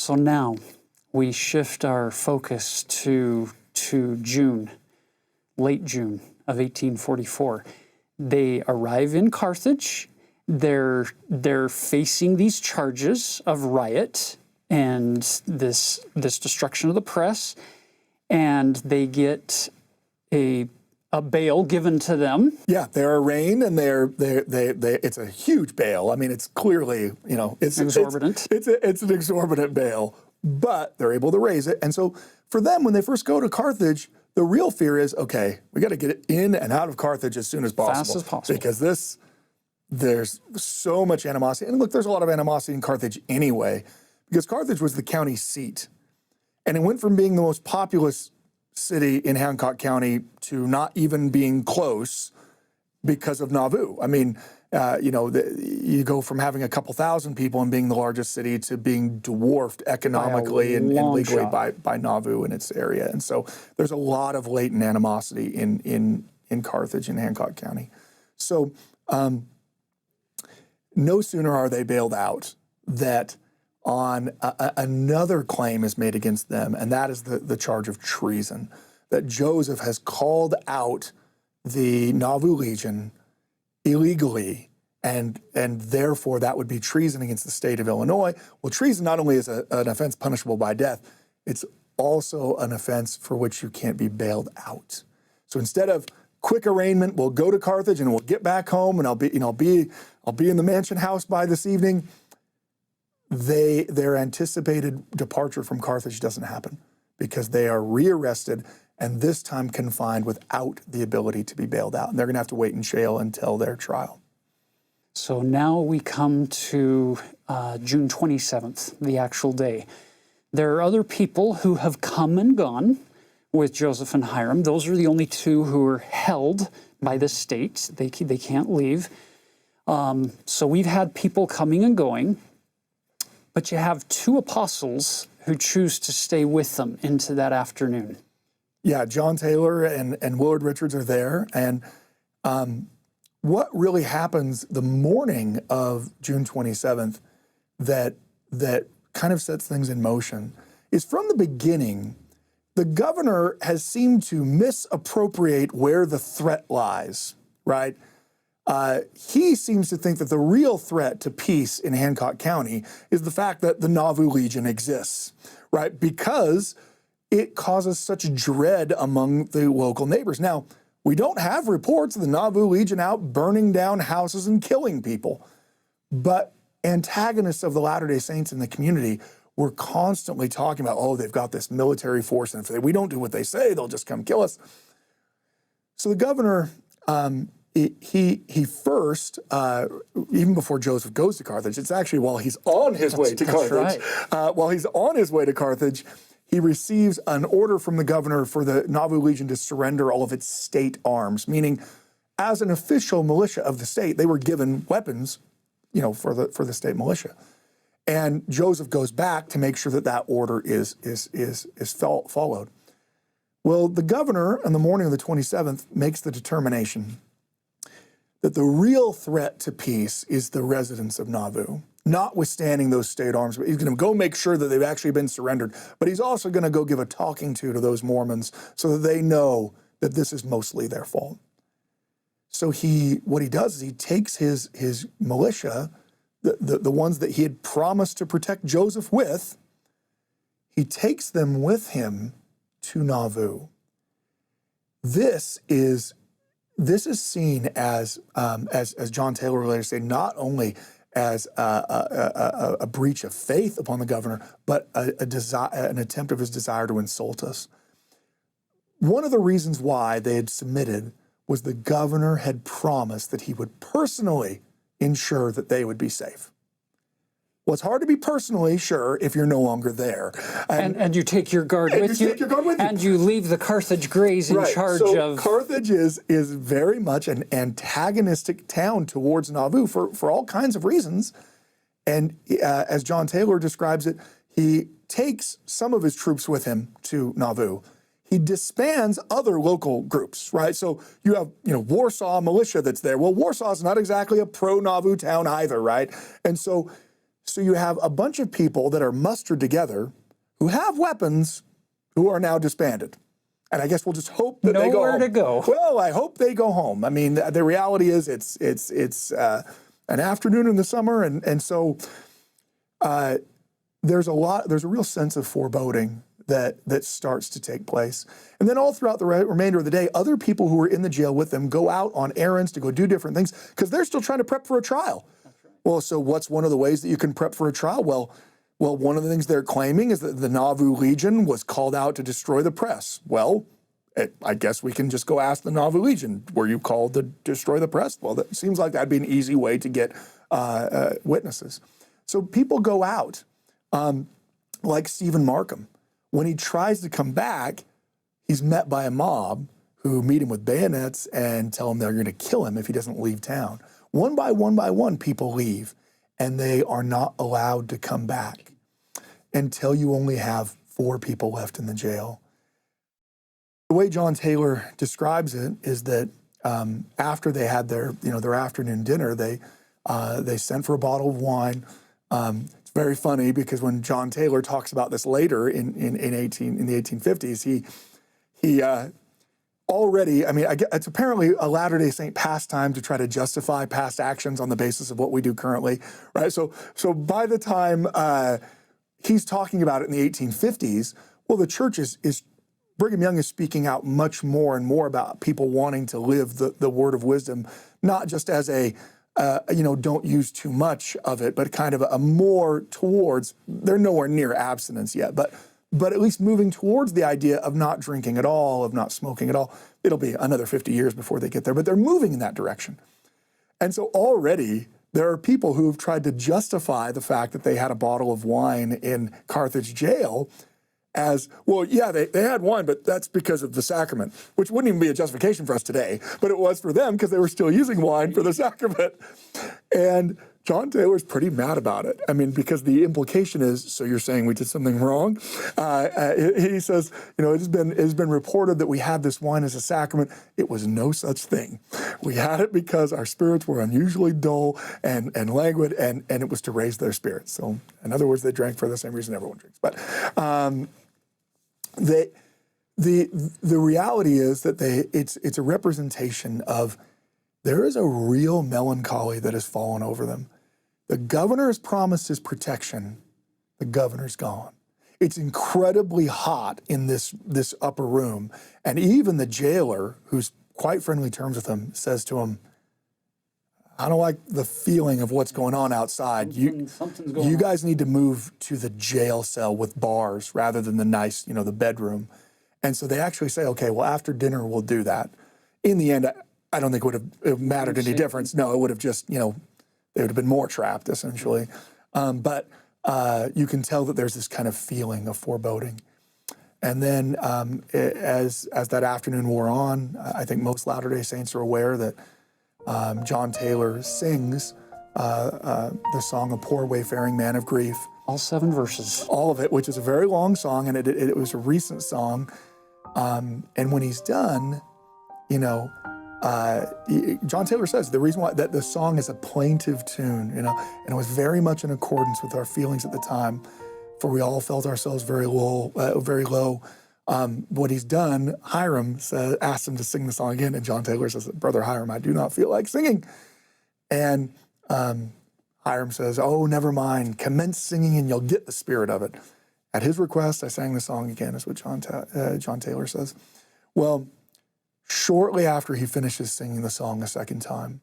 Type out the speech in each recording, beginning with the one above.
So now we shift our focus to June, late June of 1844. They arrive in Carthage. They're facing these charges of riot and this destruction of the press, and they get a bail given to them. Yeah, they're arraigned, and it's a huge bail. I mean, it's clearly, it's exorbitant. It's an exorbitant bail, but they're able to raise it. And so for them, when they first go to Carthage, the real fear is, okay, we got to get it in and out of Carthage as soon as possible. Fast as possible. Because there's so much animosity. And look, there's a lot of animosity in Carthage anyway, because Carthage was the county seat. And it went from being the most populous city in Hancock County to not even being close because of Nauvoo. I mean, you go from having a couple thousand people and being the largest city to being dwarfed economically and legally by Nauvoo in its area. And so there's a lot of latent animosity in Carthage and Hancock County. So no sooner are they bailed out that on another claim is made against them, and that is the charge of treason, that Joseph has called out the Nauvoo Legion illegally, and therefore that would be treason against the state of Illinois. Well, treason not only is an offense punishable by death, it's also an offense for which you can't be bailed out. So instead of quick arraignment, we'll go to Carthage and we'll get back home, and I'll be in the mansion house by this evening. Their anticipated departure from Carthage doesn't happen because they are rearrested, and this time confined without the ability to be bailed out. And they're going to have to wait in jail until their trial. So now we come to June 27th, the actual day. There are other people who have come and gone with Joseph and Hiram. Those are the only two who are held by the state. They can't leave. So we've had people coming and going. But you have two apostles who choose to stay with them into that afternoon. Yeah, John Taylor and Willard Richards are there. And what really happens the morning of June 27th that kind of sets things in motion is, from the beginning, the governor has seemed to misappropriate where the threat lies, right? He seems to think that the real threat to peace in Hancock County is the fact that the Nauvoo Legion exists, right? Because it causes such dread among the local neighbors. Now, we don't have reports of the Nauvoo Legion out burning down houses and killing people, but antagonists of the Latter-day Saints in the community were constantly talking about, oh, they've got this military force, and if we don't do what they say, they'll just come kill us. So the governor, he first, even before Joseph goes to Carthage, it's actually while he's on his way to Carthage. Right. While he's on his way to Carthage, he receives an order from the governor for the Nauvoo Legion to surrender all of its state arms, meaning as an official militia of the state, they were given weapons, for the state militia. And Joseph goes back to make sure that order is followed. Well, the governor, on the morning of the 27th, makes the determination that the real threat to peace is the residents of Nauvoo, notwithstanding those state arms. He's going to go make sure that they've actually been surrendered, but he's also going to go give a talking to those Mormons so that they know that this is mostly their fault. So what he does is he takes his militia, the ones that he had promised to protect Joseph with, he takes them with him to Nauvoo. This is seen as John Taylor later said, not only as a breach of faith upon the governor, but an attempt of his desire to insult us. One of the reasons why they had submitted was the governor had promised that he would personally ensure that they would be safe. Well, it's hard to be personally sure if you're no longer there. And you take your guard with you. And you leave the Carthage Greys in charge of... Carthage is very much an antagonistic town towards Nauvoo for all kinds of reasons. And as John Taylor describes it, he takes some of his troops with him to Nauvoo. He disbands other local groups, right? So you have, Warsaw militia that's there. Well, Warsaw is not exactly a pro-Nauvoo town either, right? And so So you have a bunch of people that are mustered together who have weapons who are now disbanded. And I guess we'll just hope that they go home. Nowhere to go. Well, I hope they go home. I mean, the reality is it's an afternoon in the summer, and so there's a real sense of foreboding that starts to take place. And then all throughout the remainder of the day, other people who are in the jail with them go out on errands to go do different things because they're still trying to prep for a trial. Well, so what's one of the ways that you can prep for a trial? Well, one of the things they're claiming is that the Nauvoo Legion was called out to destroy the press. Well, I guess we can just go ask the Nauvoo Legion, were you called to destroy the press? Well, that seems like that'd be an easy way to get witnesses. So people go out, like Stephen Markham. When he tries to come back, he's met by a mob who meet him with bayonets and tell him they're going to kill him if he doesn't leave town. One by one, people leave, and they are not allowed to come back until you only have 4 people left in the jail. The way John Taylor describes it is that after they had their afternoon dinner, they sent for a bottle of wine. It's very funny because when John Taylor talks about this later in the 1850s, he already, I mean, it's apparently a Latter-day Saint pastime to try to justify past actions on the basis of what we do currently, right? So by the time he's talking about it in the 1850s, well, the church is Brigham Young is speaking out much more and more about people wanting to live the word of wisdom, not just as a don't use too much of it, but kind of a more towards, they're nowhere near abstinence yet, but at least moving towards the idea of not drinking at all, of not smoking at all. It'll be another 50 years before they get there, but they're moving in that direction. And so already there are people who have tried to justify the fact that they had a bottle of wine in Carthage jail as, well, yeah, they had wine, but that's because of the sacrament, which wouldn't even be a justification for us today, but it was for them because they were still using wine for the sacrament. And John Taylor's pretty mad about it. I mean, because the implication is, so you're saying we did something wrong? He says, it has been reported that we had this wine as a sacrament. It was no such thing. We had it because our spirits were unusually dull and languid, and it was to raise their spirits. So, in other words, they drank for the same reason everyone drinks. But the reality is that it's a representation of there is a real melancholy that has fallen over them. The governor has promised his protection. The governor's gone. It's incredibly hot in this upper room. And even the jailer, who's quite friendly terms with him, says to him, I don't like the feeling of what's going on outside. Something's going you on. guys need to move to the jail cell with bars rather than the nice, the bedroom. And so they actually say, okay, well, after dinner, we'll do that. In the end, I don't think it would have mattered any difference. No, it would have just, they would have been more trapped, essentially. But you can tell that there's this kind of feeling of foreboding. And then as that afternoon wore on, I think most Latter-day Saints are aware that John Taylor sings the song, A Poor Wayfaring Man of Grief. All 7 verses. All of it, which is a very long song, and it was a recent song. And when he's done, John Taylor says the reason why that the song is a plaintive tune, and it was very much in accordance with our feelings at the time, for we all felt ourselves very low. What he's done, Hiram asked him to sing the song again, and John Taylor says, Brother Hiram, I do not feel like singing. And Hiram says, oh, never mind, commence singing and you'll get the spirit of it. At his request, I sang the song again, is what John Taylor says. Well, shortly after he finishes singing the song a second time,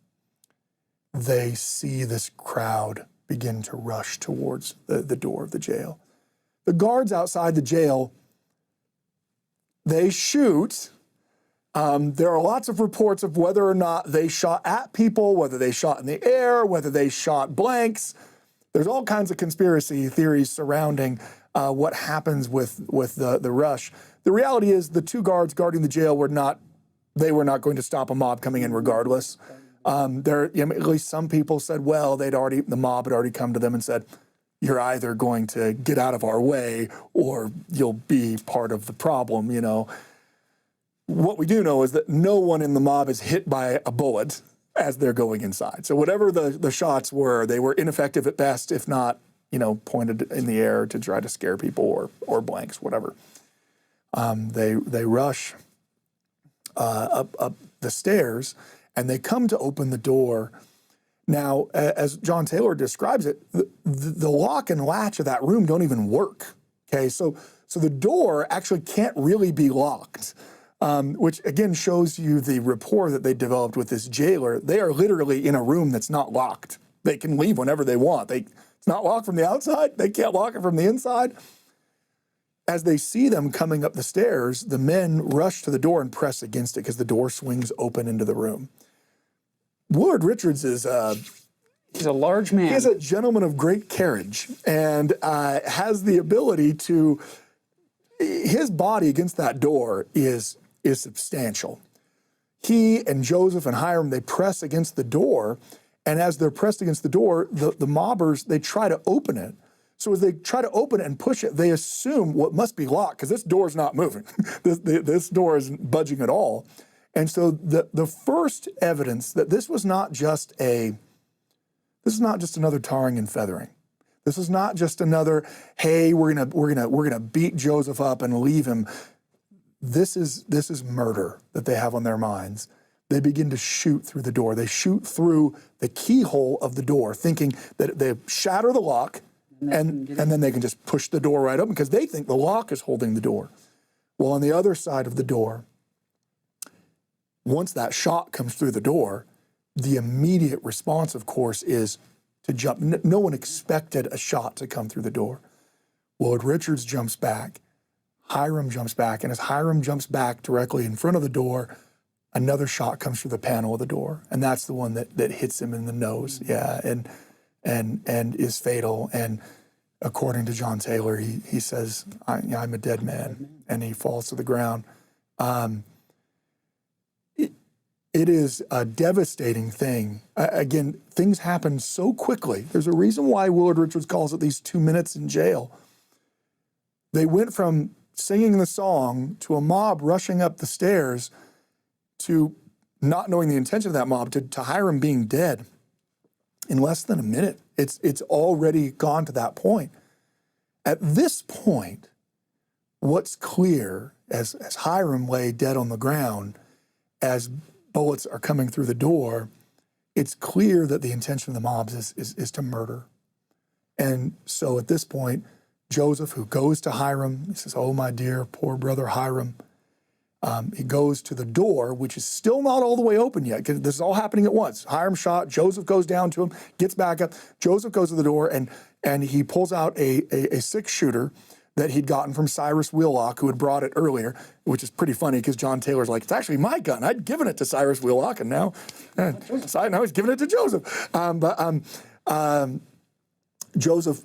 they see this crowd begin to rush towards the door of the jail. The guards outside the jail, they shoot. There are lots of reports of whether or not they shot at people, whether they shot in the air, whether they shot blanks. There's all kinds of conspiracy theories surrounding what happens with the rush. The reality is the 2 guards guarding the jail were not going to stop a mob coming in regardless. At least some people said, well, the mob had already come to them and said, you're either going to get out of our way or you'll be part of the problem, What we do know is that no one in the mob is hit by a bullet as they're going inside. So whatever the shots were, they were ineffective at best, if not pointed in the air to try to scare people or blanks, whatever. They rush up the stairs, and they come to open the door. Now, as John Taylor describes it, the lock and latch of that room don't even work. Okay, so the door actually can't really be locked, which again shows you the rapport that they developed with this jailer. They are literally in a room that's not locked. They can leave whenever they want. It's not locked from the outside. They can't lock it from the inside. As they see them coming up the stairs, the men rush to the door and press against it because the door swings open into the room. Willard Richards is he's a large man. He's a gentleman of great carriage and has the ability to, his body against that door is substantial. He and Joseph and Hiram, they press against the door, and as they're pressed against the door, the mobbers, they try to open it. So as they try to open it and push it, they assume what must be locked because this door is not moving. This door isn't budging at all. And so the first evidence that this is not just another tarring and feathering. This is not just another, hey, we're gonna beat Joseph up and leave him. This is murder that they have on their minds. They begin to shoot through the door. They shoot through the keyhole of the door, thinking that they shatter the lock and then they can just push the door right open because they think the lock is holding the door. Well, on the other side of the door, once that shot comes through the door, the immediate response, of course, is to jump. No one expected a shot to come through the door. Willard Richards jumps back. Hiram jumps back. And as Hiram jumps back directly in front of the door, another shot comes through the panel of the door. And that's the one that hits him in the nose. Yeah, and is fatal. And according to John Taylor, he says, I'm a dead man. And he falls to the ground. It is a devastating thing. Again, things happen so quickly. There's a reason why Willard Richards calls it these 2 minutes in jail. They went from singing the song to a mob rushing up the stairs to not knowing the intention of that mob to Hiram being dead in less than a minute. It's already gone to that point. At this point, what's clear as Hiram lay dead on the ground, as bullets are coming through the door, it's clear that the intention of the mobs is to murder. And so at this point, Joseph, who goes to Hiram, he says, oh, my dear, poor brother Hiram. He goes to the door, which is still not all the way open yet, because this is all happening at once. Hiram shot, Joseph goes down to him, gets back up. Joseph goes to the door, and he pulls out a six-shooter that he'd gotten from Cyrus Wheelock, who had brought it earlier, which is pretty funny because John Taylor's like, it's actually my gun. I'd given it to Cyrus Wheelock, and now he's giving it to Joseph. Joseph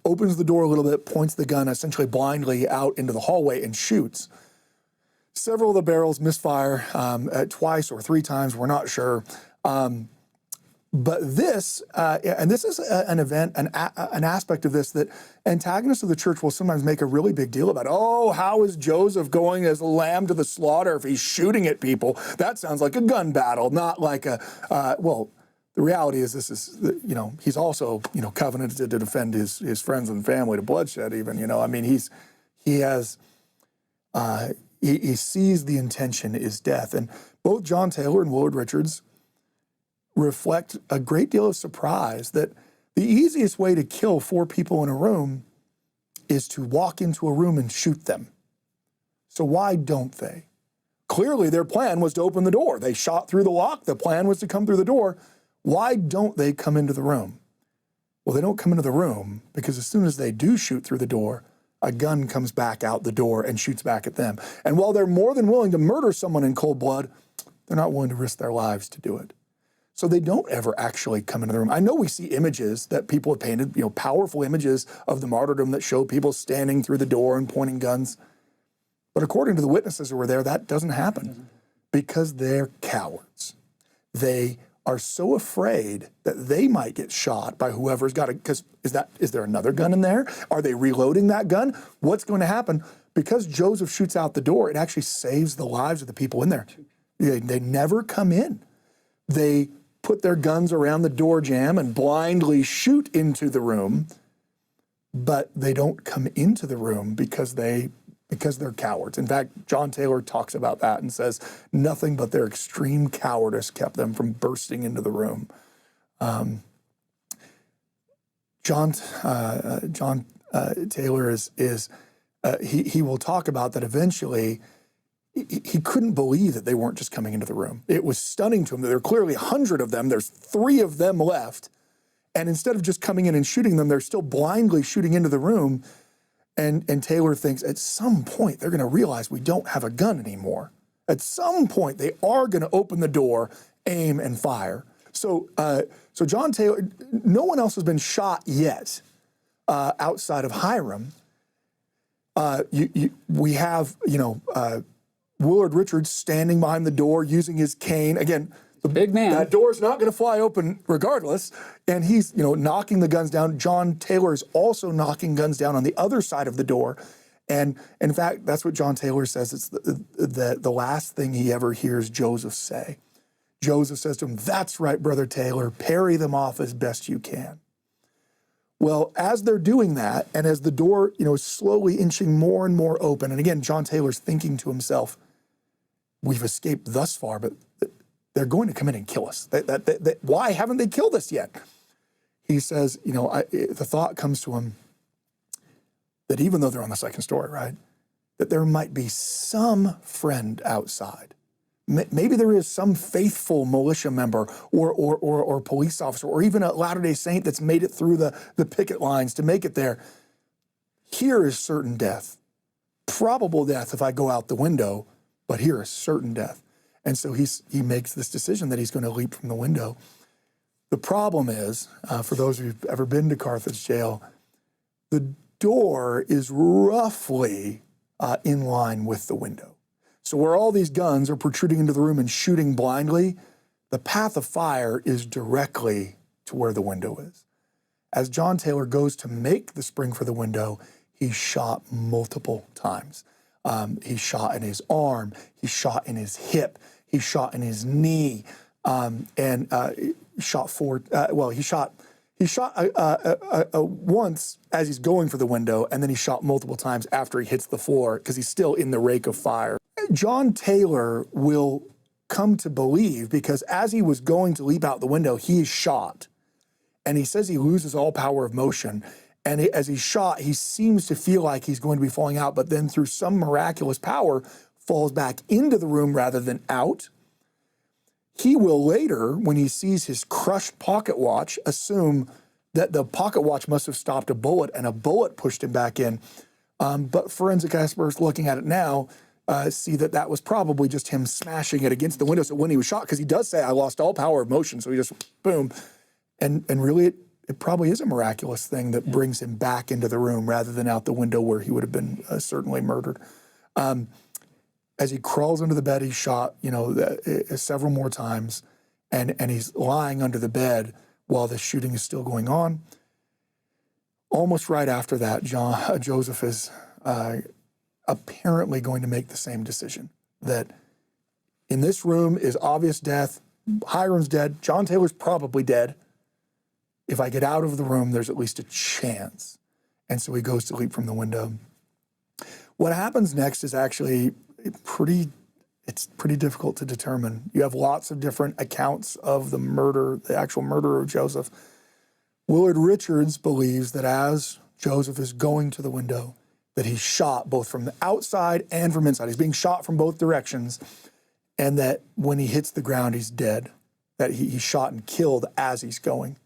opens the door a little bit, points the gun essentially blindly out into the hallway and shoots. Several of the barrels misfire twice or three times, we're not sure. But this, and this is an event, an aspect of this that antagonists of the church will sometimes make a really big deal about. Oh, how is Joseph going as a lamb to the slaughter if he's shooting at people? That sounds like a gun battle, not like well, the reality is this is, he's also, covenanted to defend his friends and family to bloodshed even, I mean, he sees the intention is death. And both John Taylor and Willard Richards reflect a great deal of surprise that the easiest way to kill 4 people in a room is to walk into a room and shoot them. So why don't they? Clearly their plan was to open the door. They shot through the lock. The plan was to come through the door. Why don't they come into the room? Well, they don't come into the room because as soon as they do shoot through the door, a gun comes back out the door and shoots back at them. And while they're more than willing to murder someone in cold blood, they're not willing to risk their lives to do it. So they don't ever actually come into the room. I know we see images that people have painted, powerful images of the martyrdom that show people standing through the door and pointing guns. But according to the witnesses who were there, that doesn't happen because they're cowards. They are so afraid that they might get shot by whoever's got it. Because is there another gun in there? Are they reloading that gun? What's going to happen? Because Joseph shoots out the door, it actually saves the lives of the people in there. They never come in. They put their guns around the door jamb and blindly shoot into the room but they don't come into the room because they're cowards. In fact, John Taylor talks about that and says nothing but their extreme cowardice kept them from bursting into the room. John Taylor he will talk about that eventually. He couldn't believe that they weren't just coming into the room. It was stunning to him that there are clearly 100 of them. There's 3 of them left. And instead of just coming in and shooting them, they're still blindly shooting into the room. And Taylor thinks at some point they're going to realize we don't have a gun anymore. At some point they are going to open the door, aim, and fire. So John Taylor, no one else has been shot yet outside of Hiram. We have, Willard Richards standing behind the door using his cane. Again, the big man. That door's not going to fly open regardless. And he's, knocking the guns down. John Taylor is also knocking guns down on the other side of the door. And in fact, that's what John Taylor says. It's the last thing he ever hears Joseph say. Joseph says to him, "That's right, Brother Taylor, parry them off as best you can." Well, as they're doing that, and as the door, is slowly inching more and more open, and again, John Taylor's thinking to himself, we've escaped thus far, but they're going to come in and kill us. Why haven't they killed us yet? He says, the thought comes to him that even though they're on the second story, right, that there might be some friend outside. Maybe there is some faithful militia member or police officer or even a Latter-day Saint that's made it through the picket lines to make it there. Here is certain death. Probable death if I go out the window, but here is certain death. And so he makes this decision that he's going to leap from the window. The problem is, for those who've ever been to Carthage jail, the door is roughly in line with the window. So where all these guns are protruding into the room and shooting blindly, the path of fire is directly to where the window is. As John Taylor goes to make the spring for the window, he's shot multiple times. He's shot in his arm, he's shot in his hip, he's shot in his knee, he shot once as he's going for the window, and then he shot multiple times after he hits the floor because he's still in the rake of fire. John Taylor will come to believe, because as he was going to leap out the window, he is shot. And he says he loses all power of motion. And as he's shot, he seems to feel like he's going to be falling out, but then through some miraculous power, falls back into the room rather than out. He will later, when he sees his crushed pocket watch, assume that the pocket watch must have stopped a bullet and a bullet pushed him back in. But forensic experts looking at it now see that was probably just him smashing it against the window. So when he was shot, because he does say, I lost all power of motion, so he just, boom. And really, it probably is a miraculous thing that brings him back into the room rather than out the window where he would have been certainly murdered. As he crawls under the bed, he's shot, several more times, and he's lying under the bed while the shooting is still going on. Almost right after that, Joseph is apparently going to make the same decision, that in this room is obvious death. Hiram's dead. John Taylor's probably dead. If I get out of the room, there's at least a chance. And so he goes to leap from the window. What happens next is actually pretty difficult to determine. You have lots of different accounts of the murder, the actual murder of Joseph. Willard Richards believes that as Joseph is going to the window, that he's shot both from the outside and from inside. He's being shot from both directions, and that when he hits the ground, he's dead, that he's shot and killed as he's going.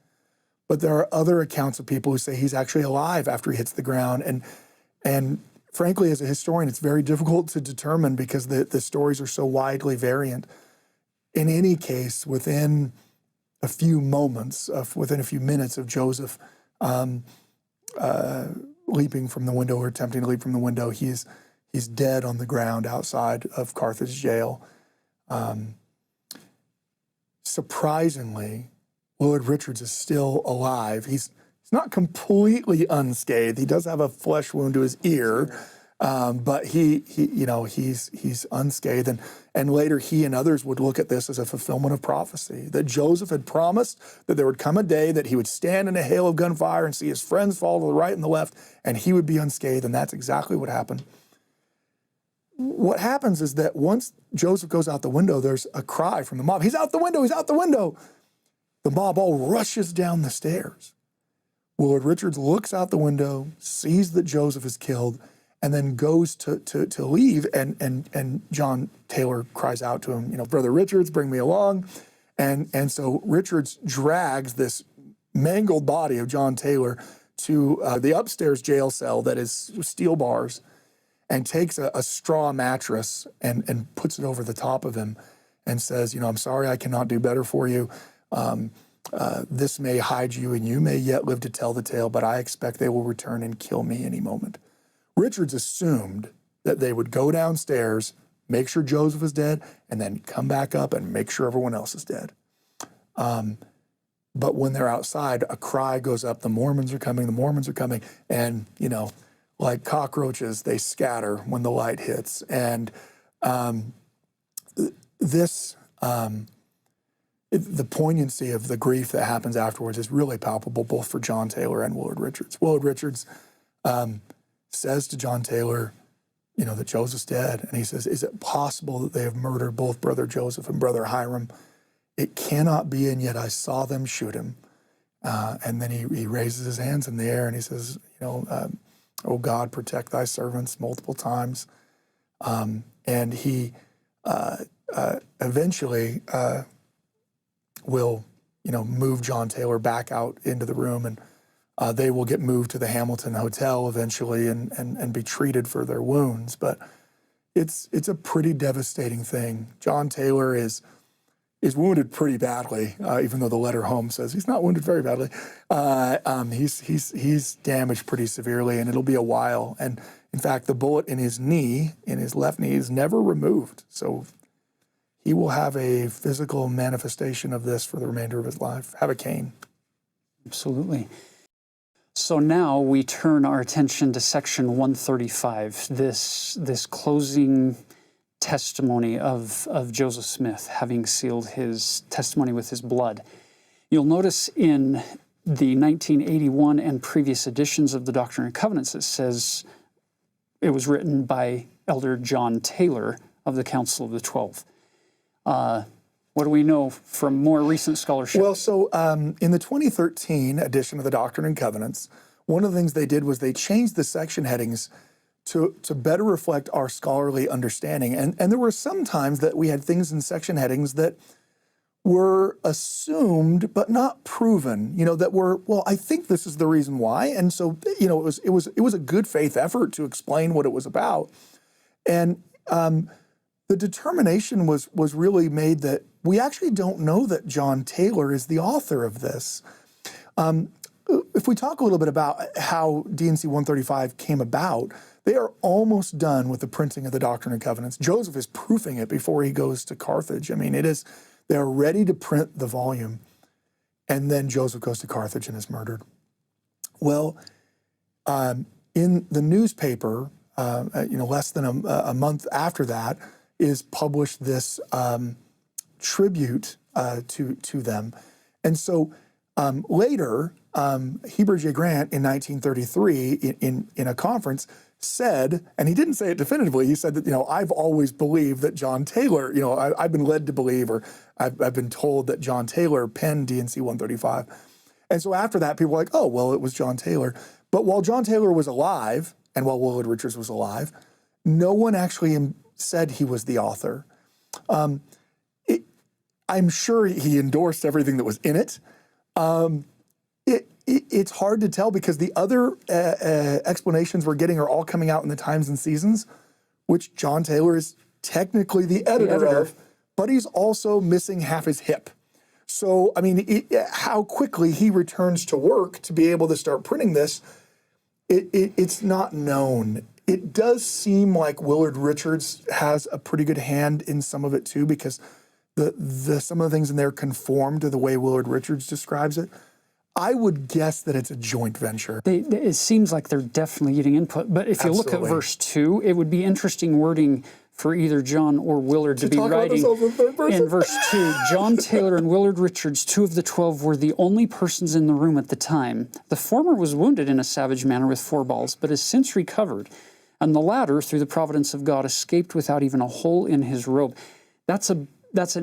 But there are other accounts of people who say he's actually alive after he hits the ground. And frankly, as a historian, it's very difficult to determine because the stories are so widely variant. In any case, within a few moments, within a few minutes of Joseph leaping from the window or attempting to leap from the window, he's dead on the ground outside of Carthage jail. Surprisingly, Willard Richards is still alive. He's not completely unscathed. He does have a flesh wound to his ear, But he's unscathed, and later he and others would look at this as a fulfillment of prophecy, that Joseph had promised that there would come a day that he would stand in a hail of gunfire and see his friends fall to the right and the left, and he would be unscathed, and that's exactly what happened. What happens is that once Joseph goes out the window, there's a cry from the mob, "He's out the window, he's out the window!" The mob all rushes down the stairs. Willard Richards looks out the window, sees that Joseph is killed, and then goes to leave, and John Taylor cries out to him, "Brother Richards, bring me along." And so Richards drags this mangled body of John Taylor to the upstairs jail cell that is steel bars, and takes a straw mattress and puts it over the top of him and says, "I'm sorry I cannot do better for you. This may hide you, and you may yet live to tell the tale, but I expect they will return and kill me any moment." Richards assumed that they would go downstairs, make sure Joseph is dead, and then come back up and make sure everyone else is dead. But when they're outside, a cry goes up, "The Mormons are coming, the Mormons are coming." And, like cockroaches, they scatter when the light hits. And the poignancy of the grief that happens afterwards is really palpable, both for John Taylor and Willard Richards. Willard Richards says to John Taylor, that Joseph's dead. And he says, "Is it possible that they have murdered both Brother Joseph and Brother Hiram? It cannot be, and yet I saw them shoot him." And then he raises his hands in the air and he says, "Oh God, protect thy servants," multiple times. And he eventually will, move John Taylor back out into the room, and they will get moved to the Hamilton Hotel eventually and be treated for their wounds. But it's a pretty devastating thing. John Taylor is wounded pretty badly, even though the letter home says he's not wounded very badly. He's damaged pretty severely, and it'll be a while. And in fact, the bullet in his left knee, is never removed. So he will have a physical manifestation of this for the remainder of his life. Have a cane. Absolutely. So now we turn our attention to section 135, this closing testimony of Joseph Smith, having sealed his testimony with his blood. You'll notice in the 1981 and previous editions of the Doctrine and Covenants, it says it was written by Elder John Taylor of the Council of the 12. What do we know from more recent scholarship? Well, so in the 2013 edition of the Doctrine and Covenants, one of the things they did was they changed the section headings to better reflect our scholarly understanding. And there were some times that we had things in section headings that were assumed but not proven, that were, well, I think this is the reason why. And so, it was a good faith effort to explain what it was about. And the determination was really made that we actually don't know that John Taylor is the author of this. If we talk a little bit about how D&C 135 came about, they are almost done with the printing of the Doctrine and Covenants. Joseph is proofing it before he goes to Carthage. I mean, they're ready to print the volume, and then Joseph goes to Carthage and is murdered. Well, in the newspaper, less than a month after that, is published this tribute to them. And so later, Heber J. Grant in 1933 in a conference said, and he didn't say it definitively, he said that, I've always believed that John Taylor, I've been led to believe, or I've been told that John Taylor penned D&C 135. And so after that, people were like, oh, well, it was John Taylor. But while John Taylor was alive, and while Willard Richards was alive, no one actually said he was the author. I'm sure he endorsed everything that was in it. It's hard to tell because the other explanations we're getting are all coming out in the Times and Seasons, which John Taylor is technically the editor of, but he's also missing half his hip. So, I mean, how quickly he returns to work to be able to start printing this, it's not known. It does seem like Willard Richards has a pretty good hand in some of it too, because some of the things in there conform to the way Willard Richards describes it. I would guess that it's a joint venture. It seems like they're definitely getting input. But if you look at Absolutely. verse 2, it would be interesting wording for either John or Willard to be talk about writing. themselves in third person? In verse 2, John Taylor and Willard Richards, 2 of the 12, were the only persons in the room at the time. The former was wounded in a savage manner with 4 balls, but has since recovered. And the latter, through the providence of God, escaped without even a hole in his robe. That's an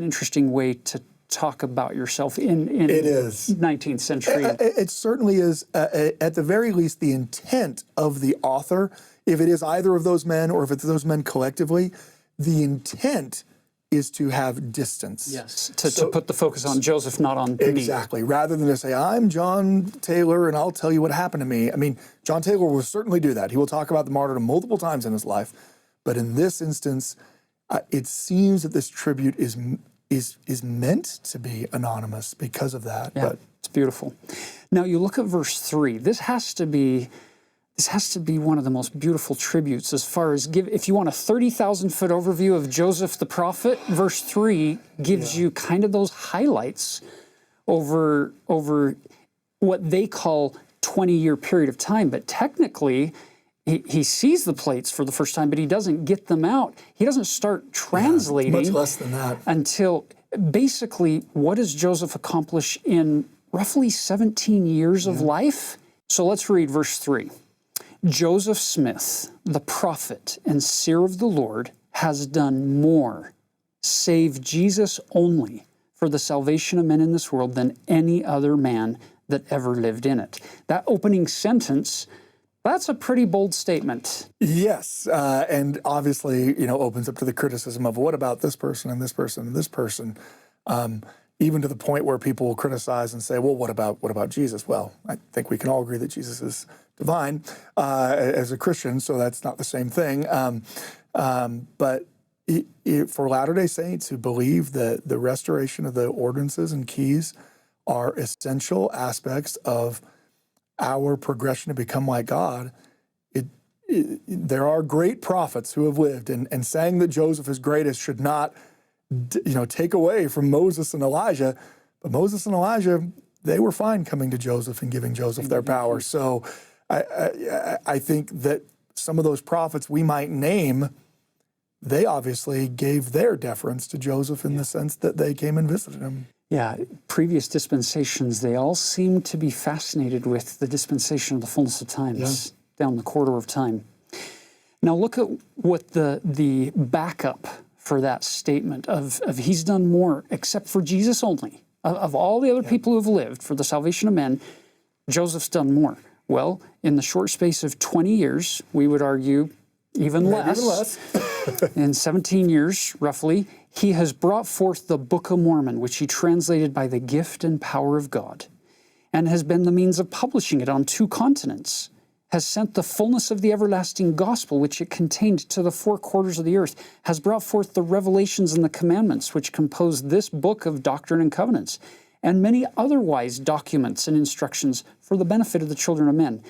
interesting way to talk about yourself in It is. 19th century. It certainly is, at the very least, the intent of the author, if it is either of those men or if it's those men collectively, the intent is to have distance. Yes, to put the focus on Joseph, not on me. Exactly. Rather than to say, I'm John Taylor and I'll tell you what happened to me. I mean, John Taylor will certainly do that. He will talk about the martyrdom multiple times in his life. But in this instance, it seems that this tribute is meant to be anonymous because of that. Yeah, it's beautiful. Now you look at verse 3. This has to be one of the most beautiful tributes as far as if you want a 30,000-foot overview of Joseph the prophet, verse 3 gives you kind of those highlights over what they call 20-year period of time. But technically, he sees the plates for the first time, but he doesn't get them out. He doesn't start translating. Much less than that. Until basically, what does Joseph accomplish in roughly 17 years of life? So let's read verse 3. Joseph Smith, the prophet and seer of the Lord, has done more, save Jesus only, for the salvation of men in this world than any other man that ever lived in it. That opening sentence, that's a pretty bold statement. Yes, and obviously, opens up to the criticism of what about this person and this person and this person, even to the point where people will criticize and say, well, what about Jesus? Well, I think we can all agree that Jesus is divine as a Christian, so that's not the same thing. But for Latter-day Saints who believe that the restoration of the ordinances and keys are essential aspects of our progression to become like God, there are great prophets who have lived, and saying that Joseph is greatest should not, take away from Moses and Elijah. But Moses and Elijah, they were fine coming to Joseph and giving Joseph their power. So I think that some of those prophets we might name, they obviously gave their deference to Joseph in the sense that they came and visited him. Yeah, previous dispensations, they all seem to be fascinated with the dispensation of the fullness of times, down the corridor of time. Now look at what the backup for that statement of he's done more except for Jesus only. Of all the other people who have lived for the salvation of men, Joseph's done more. Well, in the short space of 20 years, we would argue even less. In 17 years, roughly, he has brought forth the Book of Mormon, which he translated by the gift and power of God, and has been the means of publishing it on 2 continents, has sent the fullness of the everlasting gospel, which it contained, to the 4 quarters of the earth, has brought forth the revelations and the commandments, which compose this book of doctrine and covenants, and many otherwise documents and instructions for the benefit of the children of men,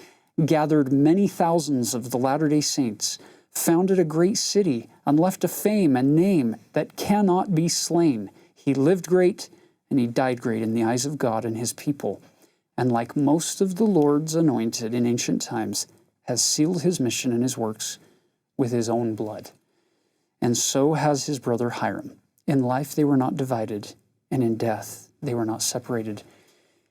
gathered many thousands of the Latter-day Saints, founded a great city, and left a fame and name that cannot be slain. He lived great, and he died great in the eyes of God and his people, and like most of the Lord's anointed in ancient times, has sealed his mission and his works with his own blood. And so has his brother Hiram. In life they were not divided, and in death they were not separated.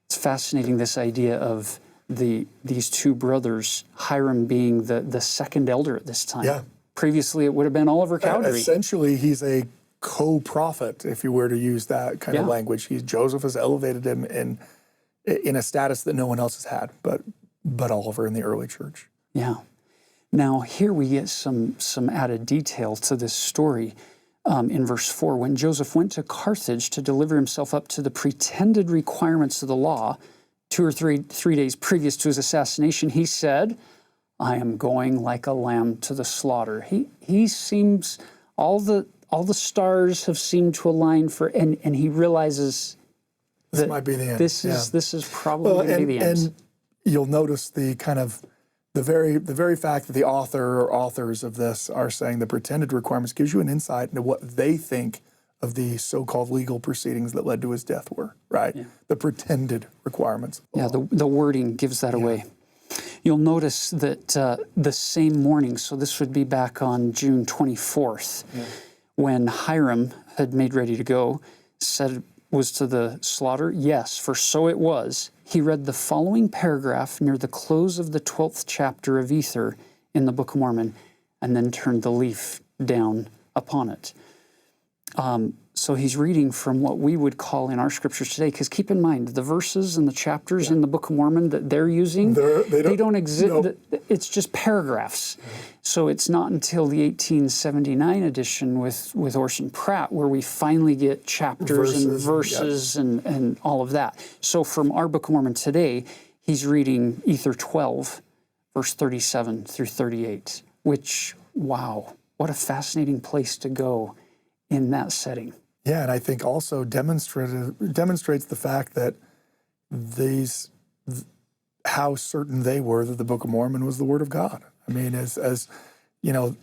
It's fascinating, this idea of these 2 brothers, Hiram being the second elder at this time. Yeah. Previously, it would have been Oliver Cowdery. Essentially, he's a co-prophet, if you were to use that kind of language. Joseph has elevated him in a status that no one else has had, but Oliver in the early church. Yeah. Now, here we get some added detail to this story. In verse 4, when Joseph went to Carthage to deliver himself up to the pretended requirements of the law, 2 or 3 days previous to his assassination, he said, I am going like a lamb to the slaughter. He seems, all the stars have seemed to align for, and he realizes this might be the end. This is probably going to be the end. And you'll notice the kind of the very fact that the author or authors of this are saying the pretended requirements gives you an insight into what they think of the so-called legal proceedings that led to his death were, right? Yeah. The pretended requirements. Yeah, the wording gives that away. You'll notice that the same morning, so this would be back on June 24th, when Hiram had made ready to go, said was to the slaughter, yes, for so it was. He read the following paragraph near the close of the 12th chapter of Ether in the Book of Mormon, and then turned the leaf down upon it. So he's reading from what we would call in our scriptures today, because keep in mind, the verses and the chapters in the Book of Mormon that they're using, they don't exist. Nope. It's just paragraphs. So it's not until the 1879 edition with Orson Pratt where we finally get chapters and verses and all of that. So from our Book of Mormon today, he's reading Ether 12, verse 37 through 38, which, wow, what a fascinating place to go in that setting. Yeah, and I think also demonstrates the fact that how certain they were that the Book of Mormon was the Word of God. I mean, as you know,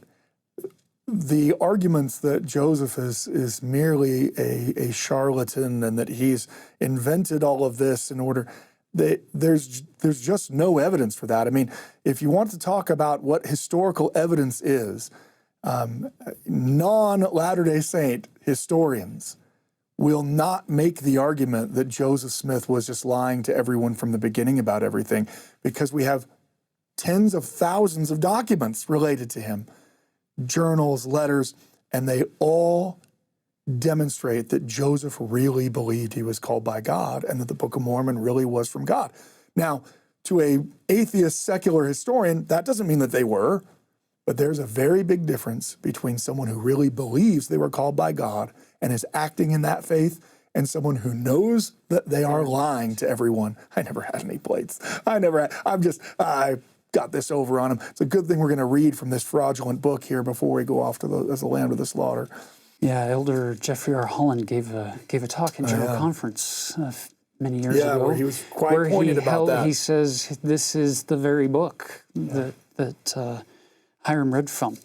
the arguments that Joseph is merely a charlatan and that he's invented all of this in order, there's just no evidence for that. I mean, if you want to talk about what historical evidence is, non-Latter-day Saint historians will not make the argument that Joseph Smith was just lying to everyone from the beginning about everything, because we have tens of thousands of documents related to him, journals, letters, and they all demonstrate that Joseph really believed he was called by God and that the Book of Mormon really was from God. Now, to an atheist secular historian, that doesn't mean that they were. But there's a very big difference between someone who really believes they were called by God and is acting in that faith and someone who knows that they are lying to everyone. I never had any plates. I got this over on them. It's a good thing we're going to read from this fraudulent book here before we go off to the land of the slaughter. Yeah, Elder Jeffrey R. Holland gave a talk in General Conference many years ago. Where he was quite pointed about that. He says this is the very book that Hiram read from.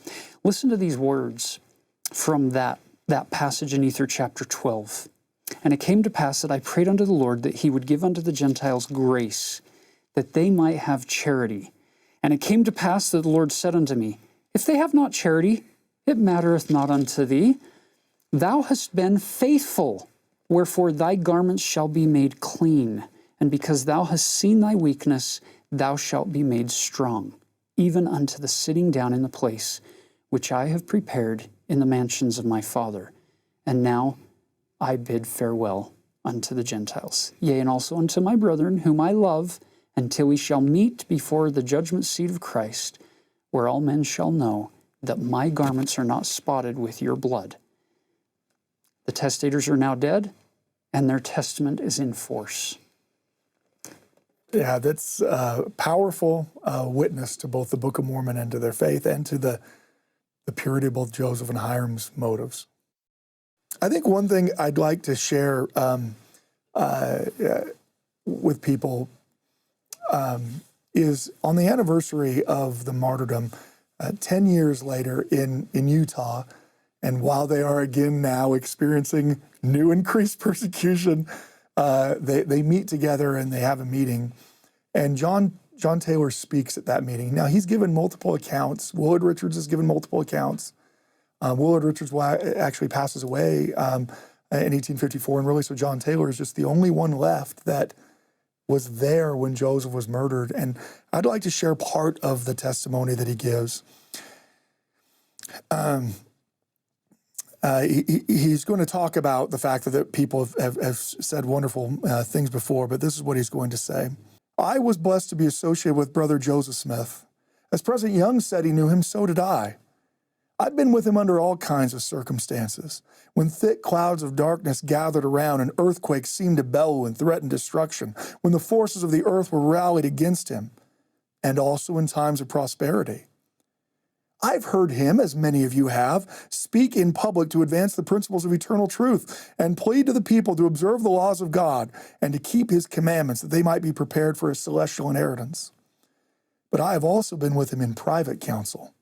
Listen to these words from that passage in Ether chapter 12. And it came to pass that I prayed unto the Lord that he would give unto the Gentiles grace, that they might have charity. And it came to pass that the Lord said unto me, if they have not charity, it mattereth not unto thee. Thou hast been faithful, wherefore thy garments shall be made clean. And because thou hast seen thy weakness, thou shalt be made strong, even unto the sitting down in the place which I have prepared in the mansions of my Father. And now I bid farewell unto the Gentiles, yea, and also unto my brethren, whom I love, until we shall meet before the judgment seat of Christ, where all men shall know that my garments are not spotted with your blood. The testators are now dead, and their testament is in force. Yeah, that's a powerful witness to both the Book of Mormon and to their faith and to the purity of both Joseph and Hiram's motives. I think one thing I'd like to share with people is on the anniversary of the martyrdom, 10 years later in Utah, and while they are again now experiencing new increased persecution, they meet together and they have a meeting, and John Taylor speaks at that meeting. Now, he's given multiple accounts. Willard Richards has given multiple accounts. Willard Richards actually passes away in 1854, and really, so John Taylor is just the only one left that was there when Joseph was murdered. And I'd like to share part of the testimony that he gives. He's going to talk about the fact that people have said wonderful things before, but this is what he's going to say. I was blessed to be associated with Brother Joseph Smith. As President Young said he knew him, so did I. I've been with him under all kinds of circumstances. When thick clouds of darkness gathered around and earthquakes seemed to bellow and threaten destruction, when the forces of the earth were rallied against him, and also in times of prosperity. I've heard him, as many of you have, speak in public to advance the principles of eternal truth and plead to the people to observe the laws of God and to keep his commandments that they might be prepared for his celestial inheritance. But I have also been with him in private counsel.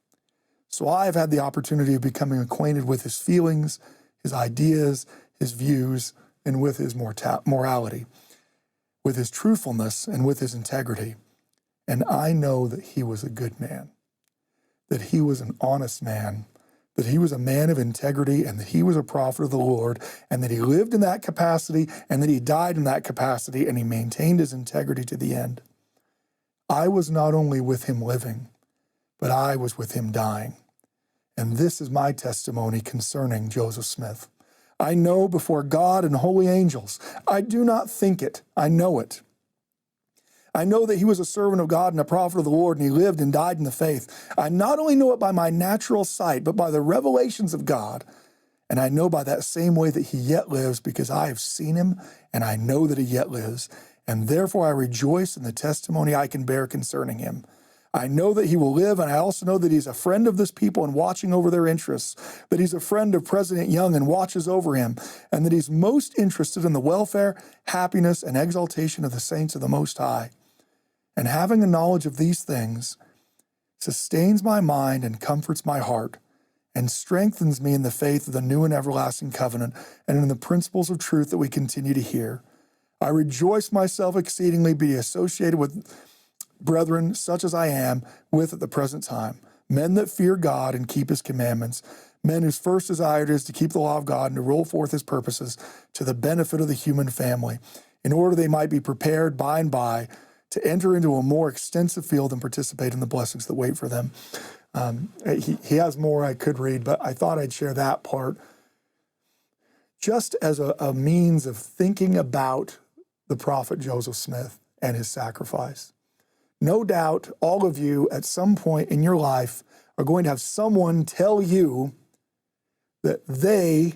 So I have had the opportunity of becoming acquainted with his feelings, his ideas, his views, and with his morality, with his truthfulness and with his integrity. And I know that he was a good man, that he was an honest man, that he was a man of integrity, and that he was a prophet of the Lord, and that he lived in that capacity, and that he died in that capacity, and he maintained his integrity to the end. I was not only with him living, but I was with him dying. And this is my testimony concerning Joseph Smith. I know before God and holy angels, I do not think it, I know it. I know that he was a servant of God and a prophet of the Lord, and he lived and died in the faith. I not only know it by my natural sight, but by the revelations of God. And I know by that same way that he yet lives, because I have seen him, and I know that he yet lives. And therefore I rejoice in the testimony I can bear concerning him. I know that he will live, and I also know that he's a friend of this people and watching over their interests, that he's a friend of President Young and watches over him, and that he's most interested in the welfare, happiness, and exaltation of the saints of the Most High. And having a knowledge of these things sustains my mind and comforts my heart, and strengthens me in the faith of the new and everlasting covenant and in the principles of truth that we continue to hear. I rejoice myself exceedingly be associated with brethren such as I am with at the present time, men that fear God and keep his commandments, men whose first desire it is to keep the law of God and to roll forth his purposes to the benefit of the human family, in order they might be prepared by and by to enter into a more extensive field and participate in the blessings that wait for them. He has more I could read, but I thought I'd share that part just as a means of thinking about the prophet Joseph Smith and his sacrifice. No doubt all of you at some point in your life are going to have someone tell you that they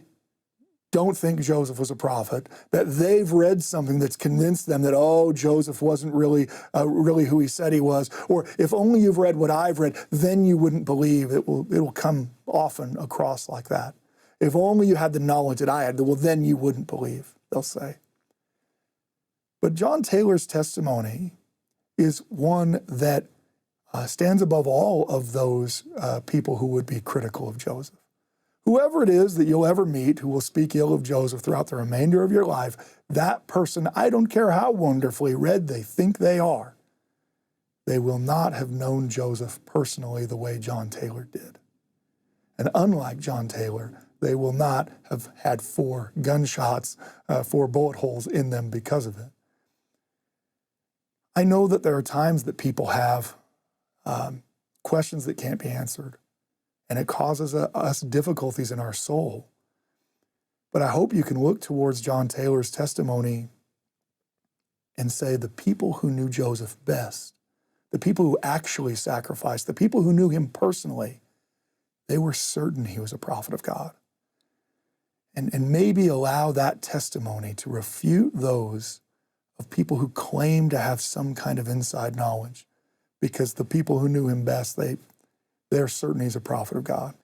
don't think Joseph was a prophet, that they've read something that's convinced them that, oh, Joseph wasn't really who he said he was, or if only you've read what I've read, then you wouldn't believe. It'll come often across like that. If only you had the knowledge that I had, well, then you wouldn't believe, they'll say. But John Taylor's testimony is one that stands above all of those people who would be critical of Joseph. Whoever it is that you'll ever meet who will speak ill of Joseph throughout the remainder of your life, that person, I don't care how wonderfully read they think they are, they will not have known Joseph personally the way John Taylor did. And unlike John Taylor, they will not have had 4 gunshots, 4 bullet holes in them because of it. I know that there are times that people have questions that can't be answered, and it causes us difficulties in our soul. But I hope you can look towards John Taylor's testimony and say the people who knew Joseph best, the people who actually sacrificed, the people who knew him personally, they were certain he was a prophet of God. And maybe allow that testimony to refute those of people who claim to have some kind of inside knowledge, because the people who knew him best, they're certain he's a prophet of God.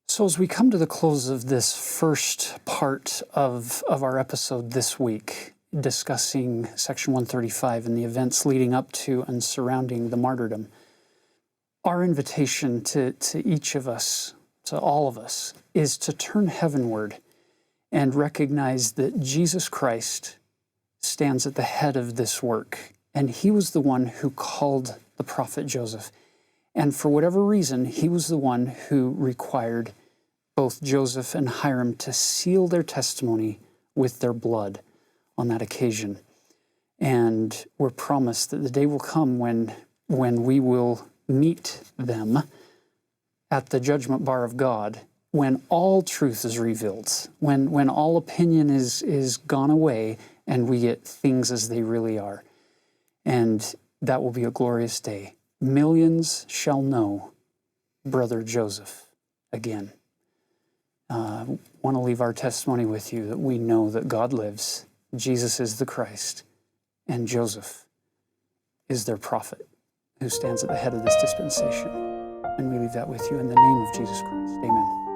So as we come to the close of this first part of our episode this week, discussing Section 135 and the events leading up to and surrounding the martyrdom, our invitation to each of us, to all of us, is to turn heavenward and recognize that Jesus Christ stands at the head of this work. And he was the one who called the prophet Joseph. And for whatever reason, he was the one who required both Joseph and Hiram to seal their testimony with their blood on that occasion. And we're promised that the day will come when we will meet them at the judgment bar of God, when all truth is revealed, when all opinion is gone away, and we get things as they really are. And that will be a glorious day. Millions shall know Brother Joseph again. Want to leave our testimony with you that we know that God lives, Jesus is the Christ, and Joseph is their prophet who stands at the head of this dispensation. And we leave that with you in the name of Jesus Christ. Amen.